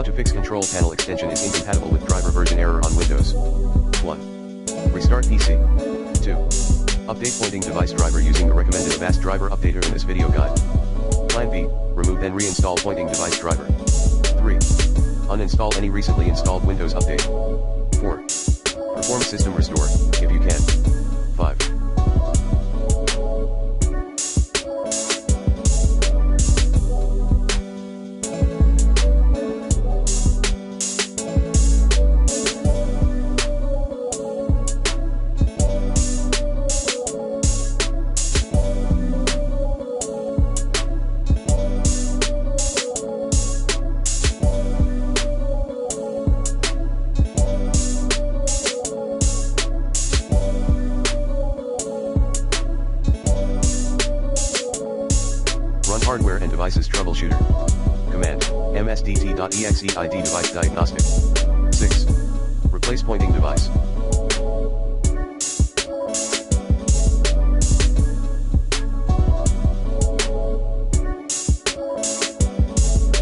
How to fix control panel extension is incompatible with driver version error on Windows. 1. Restart PC. 2. Update pointing device driver using the recommended Avast driver updater in this video guide. Plan B. Remove then reinstall pointing device driver. 3. Uninstall any recently installed Windows update. 4. Perform system restore, if you can. 5. Run hardware and devices troubleshooter. Command, msdt.exe ID device diagnostic. 6. Replace pointing device.